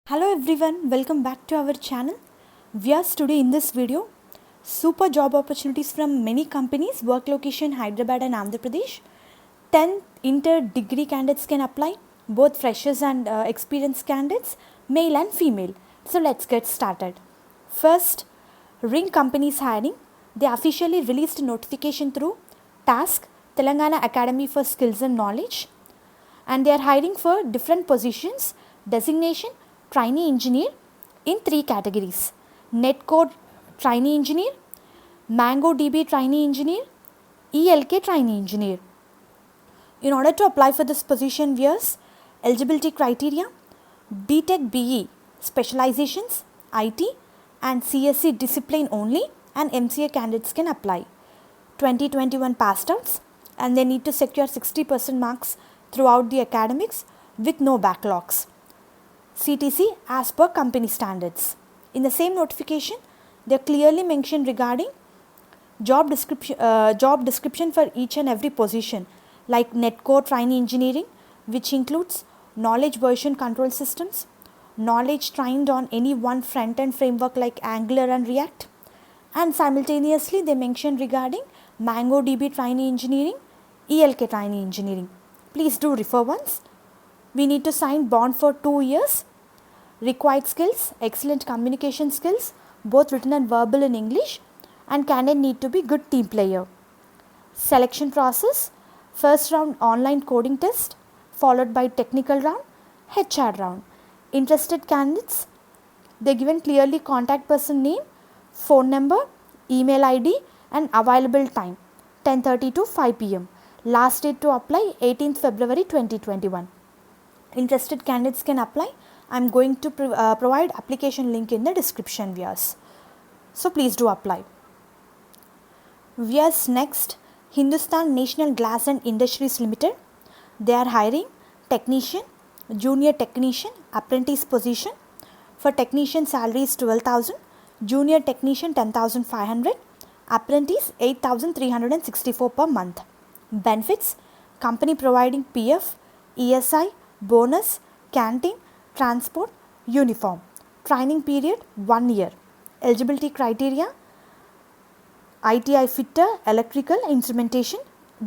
Hello everyone, welcome back to our channel. Vyas, today in this video, super job opportunities from many companies, work location Hyderabad and Andhra Pradesh. 10 inter degree candidates can apply, both freshers and experienced candidates, male and female. So let's get started. First, Ring companies hiring. They officially released a notification through TASK, Telangana Academy for Skills and Knowledge, and they are hiring for different positions, designation trainee engineer in 3 categories: Netcode trainee engineer, MongoDB trainee engineer, ELK trainee engineer. In order to apply for this position, viewers, eligibility criteria: BTech BE specializations, IT and CSC discipline only, and MCA candidates can apply. 2021 passed outs, and they need to secure 60% marks throughout the academics with no backlogs. CTC as per company standards. In the same notification, they are clearly mentioned regarding job description for each and every position, like Netcore trainee engineering, which includes knowledge version control systems, knowledge trained on any one front end framework like Angular and React, and simultaneously they mention regarding MongoDB trainee engineering, ELK trainee engineering. Please do refer once. We need to sign bond for 2 years. Required skills: excellent communication skills, both written and verbal in English, and candidate need to be good team player. Selection process: first round online coding test, followed by technical round, HR round. Interested candidates, they given clearly contact person name, phone number, email ID and available time 10:30 to 5 pm. Last date to apply 18th February 2021. Interested candidates can apply. I am going to provide application link in the description, viewers. So please do apply. Viewers, next, Hindustan National Glass and Industries Limited. They are hiring technician, junior technician, apprentice position. For technician, salary is 12,000, junior technician 10,500, apprentice 8,364 per month. Benefits: company providing PF, ESI, bonus, canteen, transport, uniform. Training period 1 year. Eligibility criteria: ITI fitter, electrical, instrumentation.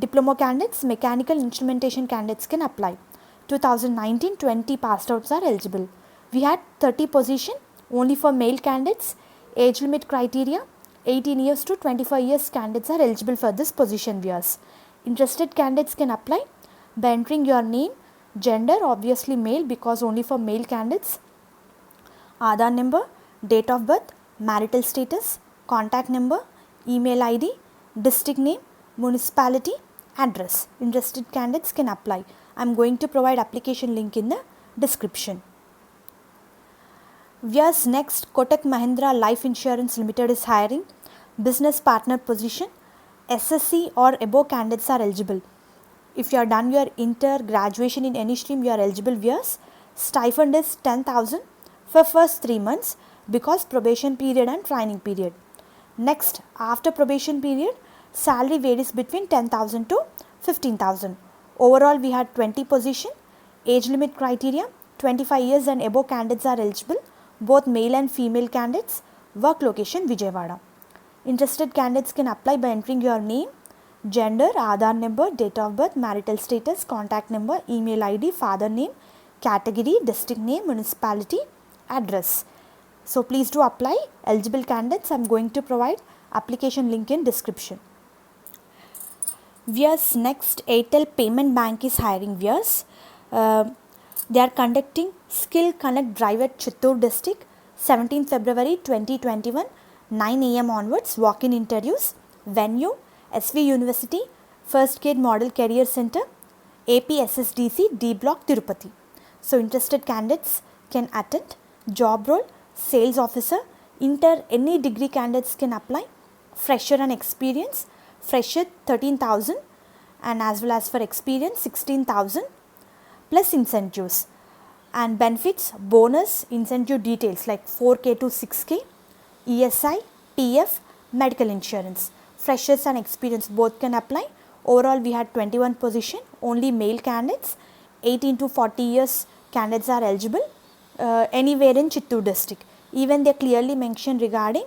Diploma candidates, mechanical, instrumentation candidates can apply. 2019-20 passed outs are eligible. We had 30 position only for male candidates. Age limit criteria: 18 years to 25 years candidates are eligible for this position, viewers. Interested candidates can apply by entering your name, gender, obviously male because only for male candidates, Aadhaar number, date of birth, marital status, contact number, email ID, district name, municipality, address. Interested candidates can apply. I am going to provide application link in the description. Viewers, next, Kotak Mahindra Life Insurance Limited is hiring business partner position. SSC or above candidates are eligible. If you are done your inter graduation in any stream, you are eligible, viewers. Stipend is 10,000 for first 3 months because probation period and training period. Next, after probation period, salary varies between 10,000 to 15,000. Overall, we had 20 position. Age limit criteria: 25 years and above candidates are eligible, both male and female candidates. Work location Vijayawada. Interested candidates can apply by entering your name, gender, Aadhaar number, date of birth, marital status, contact number, email ID, father name, category, district name, municipality, address. So please do apply. Eligible candidates, I am going to provide application link in description. Viewers, next, Airtel Payment Bank is hiring, viewers. They are conducting Skill Connect Drive at Chittoor district, 17th February 2021, 9 am onwards. Walk-in interviews. Venue: SV University, First Grade Model Career Center, APSSDC D Block, Tirupati. So interested candidates can attend. Job role: sales officer. Inter any degree candidates can apply. Fresher and experience: fresher 13,000 and as well as for experience 16,000 plus incentives. And benefits: bonus, incentive details like 4K to 6K, ESI, PF, medical insurance. Freshers and experience both can apply. Overall, we had 21 position, only male candidates. 18 to 40 years candidates are eligible. anywhere in Chittoor district. Even they clearly mention regarding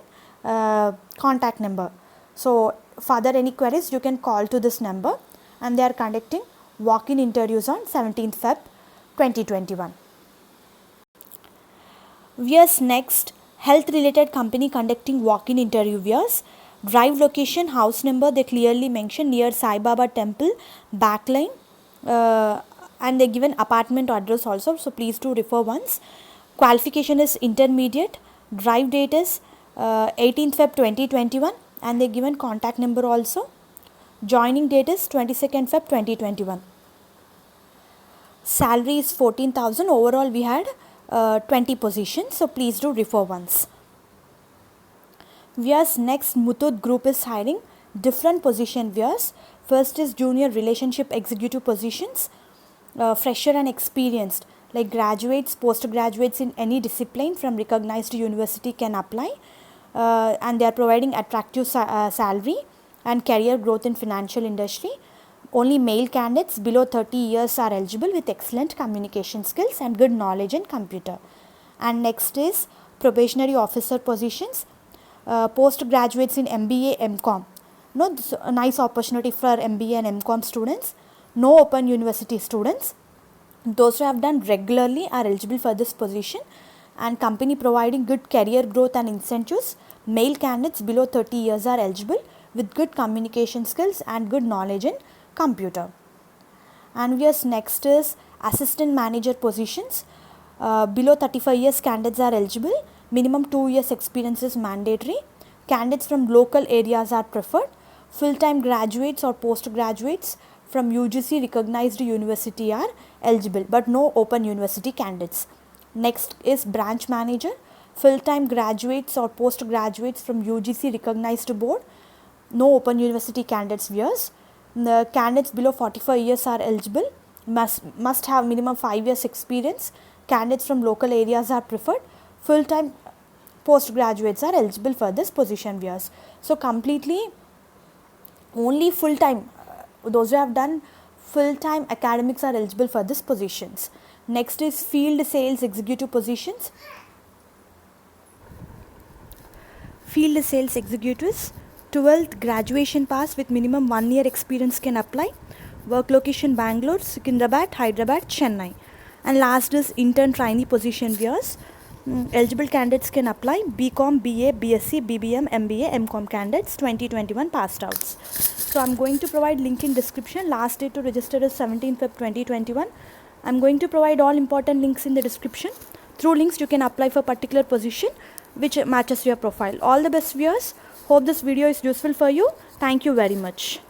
contact number. So further any queries you can call to this number, and they are conducting walk-in interviews on 17th Feb 2021. Viewers, next, health related company conducting walk-in interview. Viewers, drive location, house number they clearly mention near Sai Baba temple, backline, and they given apartment address also, so please do refer once. Qualification is intermediate, drive date is 18th Feb 2021, and they given contact number also. Joining date is 22nd Feb 2021. Salary is 14,000. Overall we had 20 positions, so please do refer once. Viewers, next, Muthoot Group is hiring different position. Viewers, first is junior relationship executive positions, fresher and experienced like graduates, postgraduates in any discipline from recognized university can apply, and they are providing attractive salary and career growth in financial industry. Only male candidates below 30 years are eligible with excellent communication skills and good knowledge in computer. And next is probationary officer positions, postgraduates in MBA, MCOM. No, this a nice opportunity for MBA and MCOM students. No open university students. Those who have done regularly are eligible for this position, and company providing good career growth and incentives. Male candidates below 30 years are eligible with good communication skills and good knowledge in computer. And yes, next is assistant manager positions. Below 35 years candidates are eligible. Minimum 2 years experience is mandatory. Candidates from local areas are preferred. Full-time graduates or postgraduates from UGC recognized university are eligible, but no open university candidates. Next is branch manager. Full-time graduates or postgraduates from UGC recognized board. No open university candidates. Viewers, the candidates below 45 years are eligible, must have minimum 5 years experience. Candidates from local areas are preferred. Full-time postgraduates are eligible for this position. Viewers, so completely only full-time, those who have done full-time academics are eligible for this positions. Next is field sales executive positions. Field sales executives, 12th graduation pass with minimum 1 year experience can apply. Work location Bangalore, Secunderabad, Hyderabad, Chennai. And last is intern trainee position. Viewers, eligible candidates can apply. BCom, BA, BSc, BBM, MBA, MCom candidates 2021 passed outs. So I am going to provide link in description. Last date to register is 17th Feb 2021. I am going to provide all important links in the description. Through links you can apply for particular position which matches your profile. All the best, viewers. Hope this video is useful for you. Thank you very much.